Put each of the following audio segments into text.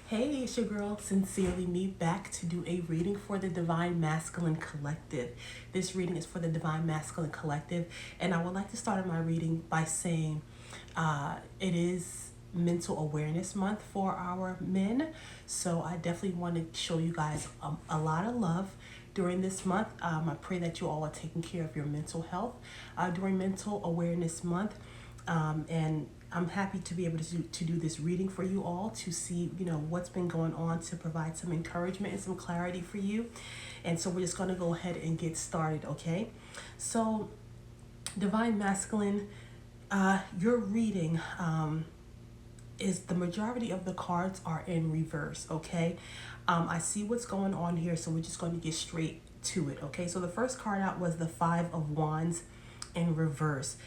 Hey, it's your girl, Sincerely Me, back to do a reading for the Divine Masculine Collective. This reading is for the Divine Masculine Collective, and I would like to start my reading by saying it is Mental Awareness Month for our men, so I definitely want to show you guys a lot of love during this month. I pray that you all are taking care of your mental health during Mental Awareness Month. And I'm happy to be able to do this reading for you all to see, what's been going on, to provide some encouragement and some clarity for you. And so we're just going to go ahead and get started, okay? So, Divine Masculine, your reading is the majority of the cards are in reverse, okay? I see what's going on here, so we're just going to get straight to it, okay? So the first card out was the Five of Wands in reverse.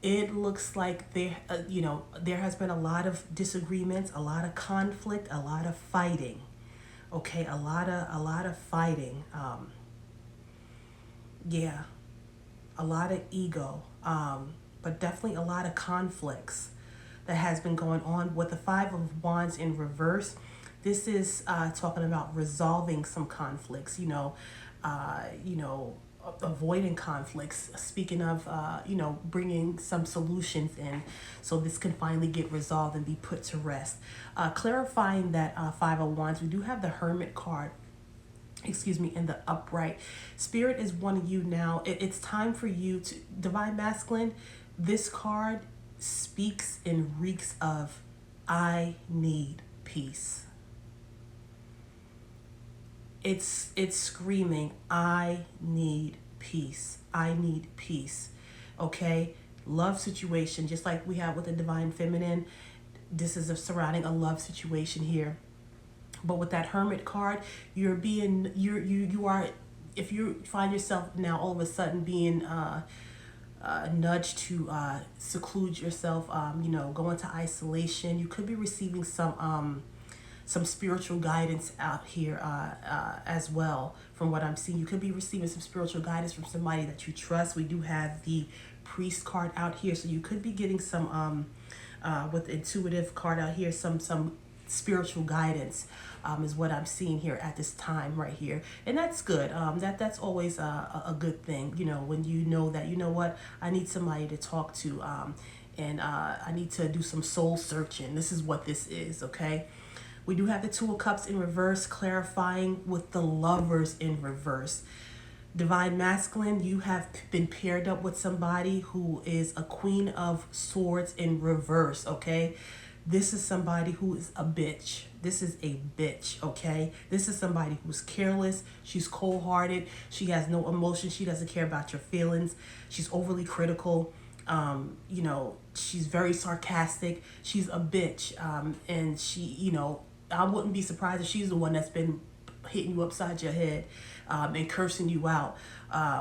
It looks like there has been a lot of disagreements, a lot of conflict, a lot of fighting. Okay, a lot of fighting. Yeah, a lot of ego, but definitely a lot of conflicts that has been going on with the Five of Wands in reverse. This is talking about resolving some conflicts. Avoiding conflicts. Speaking of, bringing some solutions in so this can finally get resolved and be put to rest. Clarifying that Five of Wands, we do have the Hermit card, in the upright. Spirit is wanting you now. It's time for you to, Divine Masculine, this card speaks and reeks of, I need peace. It's screaming, I need peace. I need peace. Okay? Love situation, just like we have with the Divine Feminine. This is surrounding a love situation here. But with that Hermit card, you are, if you find yourself now all of a sudden being nudged to seclude yourself, go into isolation, you could be receiving some spiritual guidance out here as well. From what I'm seeing, you could be receiving some spiritual guidance from somebody that you trust. We do have the Priest card out here, so you could be getting some with the Intuitive card out here, some spiritual guidance is what I'm seeing here at this time right here, and that's good. That's always a good thing, when you know that, what, I need somebody to talk to, and I need to do some soul searching. This is what this is, okay? We do have the Two of Cups in reverse, clarifying with the Lovers in reverse. Divine Masculine, you have been paired up with somebody who is a Queen of Swords in reverse, okay? This is somebody who is a bitch. This is a bitch, okay? This is somebody who's careless. She's cold-hearted. She has no emotion. She doesn't care about your feelings. She's overly critical. She's very sarcastic. She's a bitch. And she, I wouldn't be surprised if she's the one that's been hitting you upside your head and cursing you out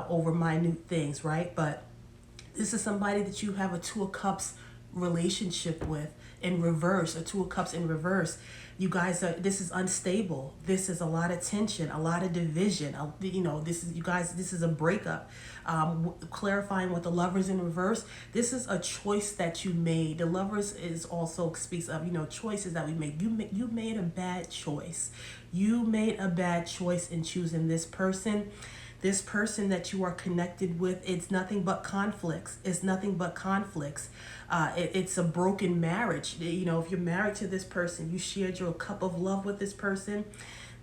over minute things, right? But this is somebody that you have a Two of Cups relationship with in reverse, a Two of Cups in reverse. You guys this is unstable. This is a lot of tension, a lot of division. This is a breakup. Clarifying with the Lovers in reverse, this is a choice that you made. The Lovers is also speaks of, choices that we make. You made a bad choice. You made a bad choice in choosing this person. This person that you are connected with, it's nothing but conflicts. It's nothing but conflicts. It's a broken marriage. If you're married to this person, you shared your cup of love with this person.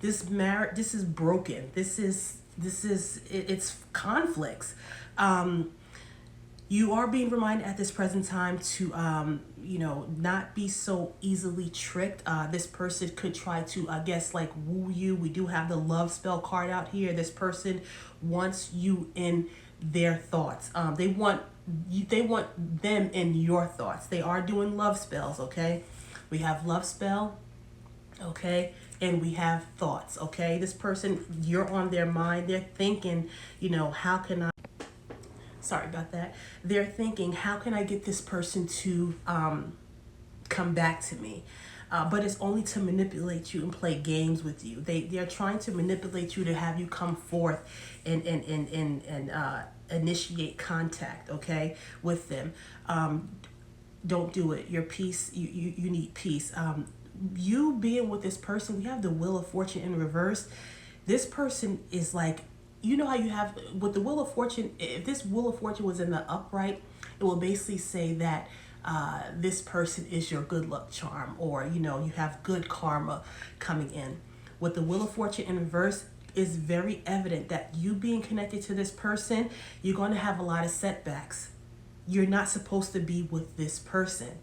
This is broken. It's conflicts. You are being reminded at this present time to, not be so easily tricked. This person could try to, woo you. We do have the love spell card out here. This person wants you in their thoughts. They want them in your thoughts. They are doing love spells, okay? We have love spell, okay? And we have thoughts, okay? This person, you're on their mind. They're thinking, how can I... Sorry about that. They're thinking, how can I get this person to come back to me? But it's only to manipulate you and play games with you. They're trying to manipulate you to have you come forth and initiate contact, okay, with them. Don't do it. Your peace, you need peace. you being with this person, we have the Wheel of Fortune in reverse. This person is like, you know how you have with the Wheel of Fortune, if this Wheel of Fortune was in the upright, it will basically say that this person is your good luck charm, or you know, you have good karma coming in. With the Wheel of Fortune in reverse, is very evident that you being connected to this person, you're going to have a lot of setbacks. You're not supposed to be with this person.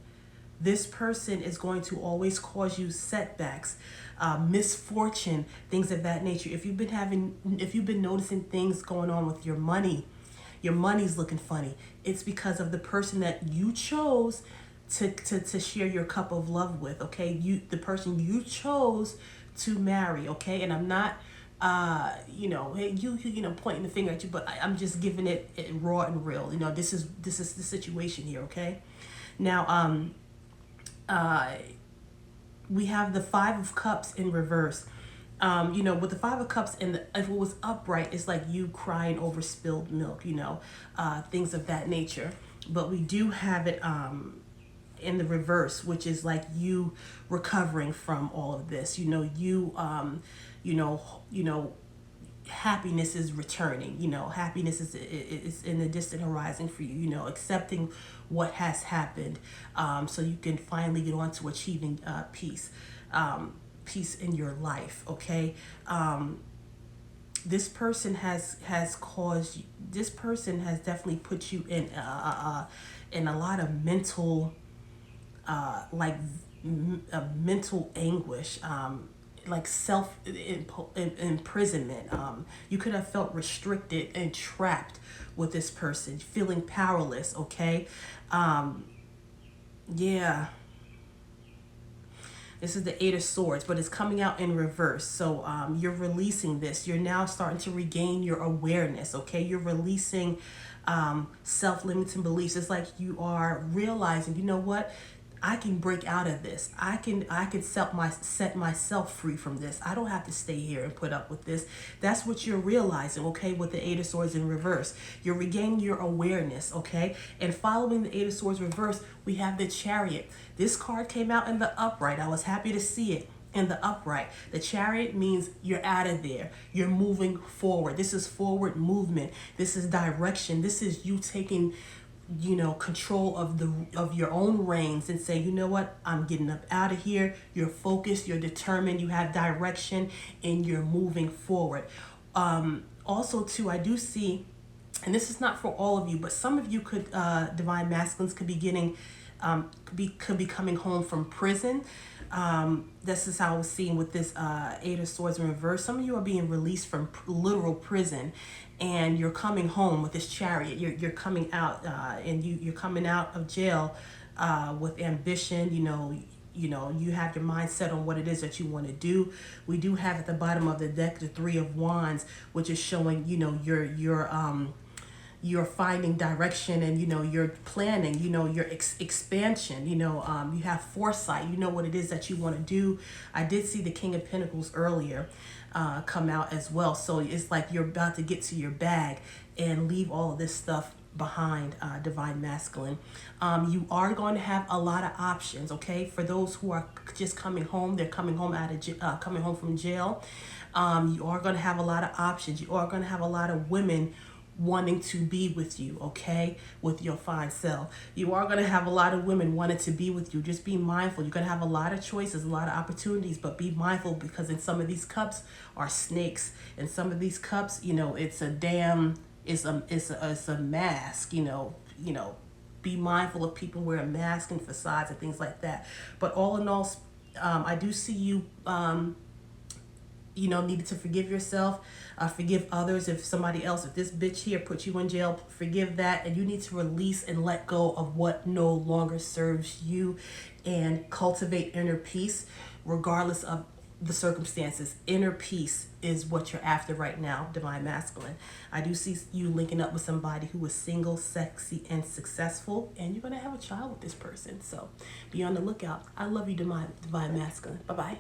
This person is going to always cause you setbacks, misfortune, things of that nature. If you've been noticing things going on with your money's looking funny, it's because of the person that you chose to share your cup of love with. Okay, the person you chose to marry. Okay, and I'm not hey, you know, pointing the finger at you, but I'm just giving it raw and real. You know, this is the situation here. Okay, now we have the Five of Cups in reverse. You know, with the Five of Cups and if it was upright, it's like you crying over spilled milk, you know, things of that nature. But we do have it in the reverse, which is like you recovering from all of this. You know, you know, happiness is returning. You know, happiness is in the distant horizon for you. You know, accepting what has happened, so you can finally get on to achieving peace, peace in your life. Okay, this person has caused. This person has definitely put you in a lot of mental, mental anguish. Like self imprisonment. You could have felt restricted and trapped with this person, feeling powerless. Okay, yeah. This is the Eight of Swords, but it's coming out in reverse. So you're releasing this. You're now starting to regain your awareness. Okay, you're releasing self-limiting beliefs. It's like you are realizing, you know what? I can break out of this. I can set myself free from this. I don't have to stay here and put up with this. That's what you're realizing, okay, with the Eight of Swords in reverse. You're regaining your awareness, okay? And following the Eight of Swords reverse, we have the Chariot. This card came out in the upright. I was happy to see it in the upright. The Chariot means you're out of there. You're moving forward. This is forward movement. This is direction. This is you taking, you know, control of your own reins and say, you know what, I'm getting up out of here. You're focused, you're determined, you have direction, and you're moving forward. Also too, I do see, and this is not for all of you, but some of you could divine masculines could be getting could be coming home from prison. This is how I was seeing with this Eight of Swords in reverse. Some of you are being released from literal prison, and you're coming home with this Chariot. You're coming out, and you're coming out of jail with ambition. You have your mind set on what it is that you want to do. We do have at the bottom of the deck the Three of Wands, which is showing, you know, you're finding direction, and you're planning, your expansion. You have foresight. You know what it is that you want to do. I did see the King of Pentacles earlier come out as well, so it's like you're about to get to your bag and leave all of this stuff behind, divine masculine. You are going to have a lot of options. Okay, for those who are just coming home, they're coming home coming home from jail. You are going to have a lot of options. You are going to have a lot of women wanting to be with you, okay, with your fine self. You are going to have a lot of women wanting to be with you. Just be mindful. You're going to have a lot of choices, a lot of opportunities, but be mindful, because in some of these cups are snakes, and some of these cups, it's a mask. Be mindful of people wearing masks and facades and things like that. But all in all, I do see you needed to forgive yourself, forgive others. If this bitch here put you in jail, forgive that. And you need to release and let go of what no longer serves you, and cultivate inner peace regardless of the circumstances. Inner peace is what you're after right now, divine masculine. I do see you linking up with somebody who is single, sexy, and successful, and you're going to have a child with this person. So be on the lookout. I love you, divine masculine. Bye-bye.